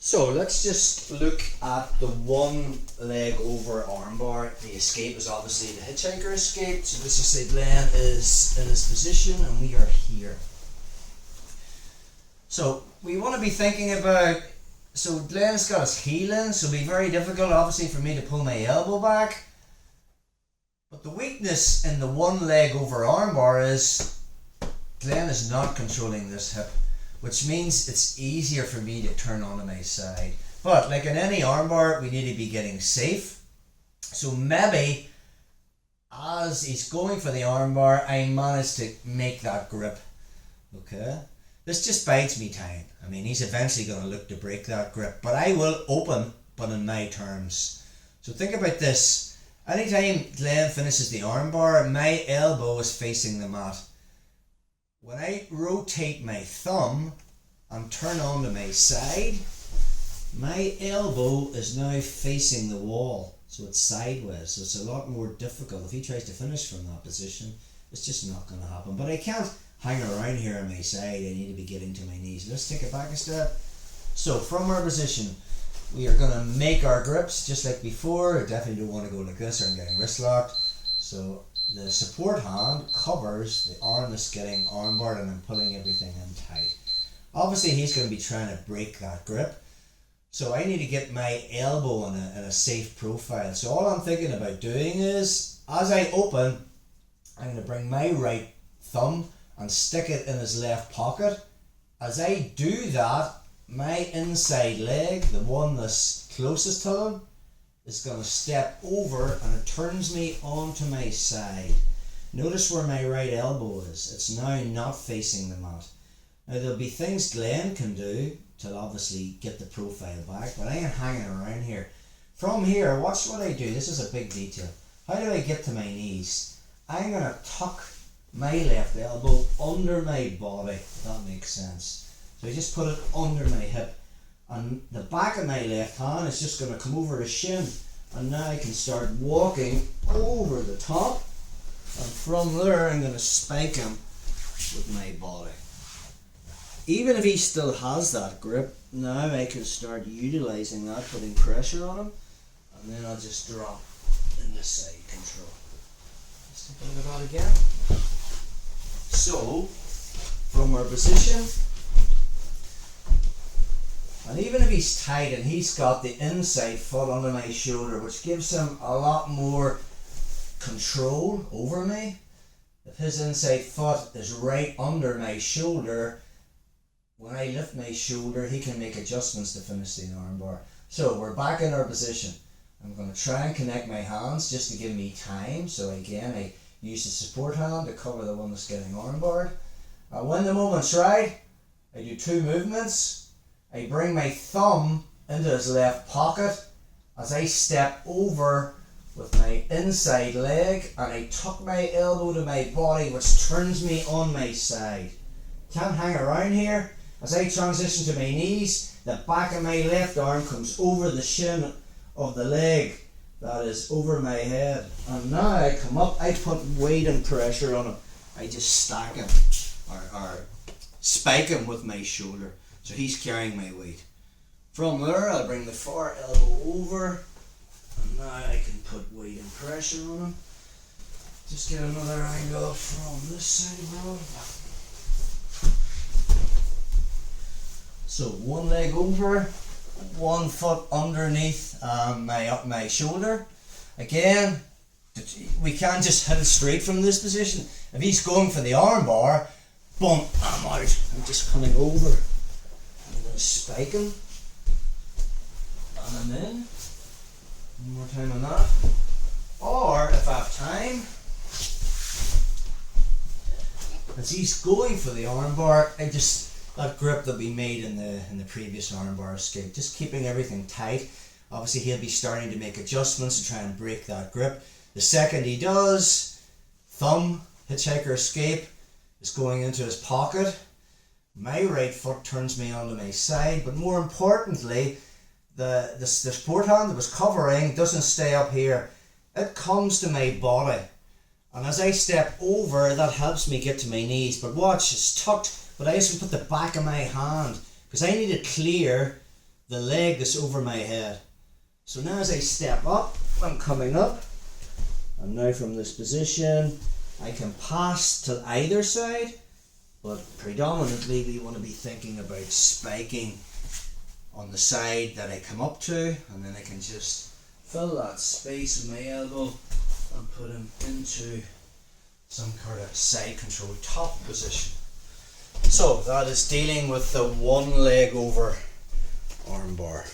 So let's just look at the one leg over armbar. The escape is obviously the hitchhiker escape. So let's just say Glenn is in his position and we are here. So we want to be thinking about, so Glenn's got his heel in, so it'll be very difficult obviously for me to pull my elbow back. But the weakness in the one leg over armbar is Glenn is not controlling this hip, which means it's easier for me to turn onto my side. But like in any armbar, we need to be getting safe. So maybe as he's going for the armbar, I managed to make that grip. Okay, this just bides me time. I mean, he's eventually going to look to break that grip, but I will open, but in my terms. So think about this. Anytime Glenn finishes the armbar, my elbow is facing the mat. When I rotate my thumb and turn onto my side, my elbow is now facing the wall, so it's sideways, so it's a lot more difficult. If he tries to finish from that position, it's just not going to happen. But I can't hang around here on my side, I need to be getting to my knees. Let's take it back a step. So from our position, we are going to make our grips just like before. I definitely don't want to go like this or I'm getting wrist locked. So the support hand covers the arm that's getting armbarred and I'm pulling everything in tight. Obviously he's going to be trying to break that grip, so I need to get my elbow in a safe profile. So all I'm thinking about doing is, as I open, I'm going to bring my right thumb and stick it in his left pocket. As I do that, my inside leg, the one that's closest to him, is going to step over and it turns me onto my side. Notice where my right elbow is. It's now not facing the mat. Now there'll be things Glenn can do to obviously get the profile back, but I am hanging around here. From here, watch what I do. This is a big detail. How do I get to my knees? I'm going to tuck my left elbow under my body, if that makes sense. So I just put it under my hip, and the back of my left hand is just going to come over the shin, and now I can start walking over the top, and from there I'm going to spike him with my body. Even if he still has that grip, now I can start utilizing that, putting pressure on him, and then I'll just drop in the side control. Let's take a look at that again. So from our position, and even if he's tight and he's got the inside foot under my shoulder, which gives him a lot more control over me, if his inside foot is right under my shoulder, when I lift my shoulder, he can make adjustments to finish the armbar. So we're back in our position. I'm going to try and connect my hands just to give me time. So again, I use the support hand to cover the one that's getting armbarred. When the moment's right, I do two movements. I bring my thumb into his left pocket as I step over with my inside leg, and I tuck my elbow to my body, which turns me on my side. Can't hang around here. As I transition to my knees, the back of my left arm comes over the shin of the leg that is over my head, and now I come up, I put weight and pressure on him. I just stack him or spike him with my shoulder, so he's carrying my weight. From there I'll bring the far elbow over, and now I can put weight and pressure on him. Just get another angle from this side of the road. So one leg over, 1 foot underneath my shoulder. Again, we can't just hit it straight from this position. If he's going for the armbar, boom, I'm out. I'm just coming over. I'm going to spike him. And I'm in. One more time on that. Or if I have time, as he's going for the armbar, that grip that we made in the previous armbar escape, just keeping everything tight. Obviously he'll be starting to make adjustments to try and break that grip. The second he does, thumb, hitchhiker escape, is going into his pocket. My right foot turns me onto my side, but more importantly, the support hand that was covering doesn't stay up here. It comes to my body. And as I step over, that helps me get to my knees. But watch, it's tucked, but I just put the back of my hand, because I need to clear the leg that's over my head. So now as I step up, I'm coming up, and now from this position I can pass to either side, but predominantly we want to be thinking about spiking on the side that I come up to, and then I can just fill that space with my elbow and put him into some kind of side control top position. So that is dealing with the one leg over armbar.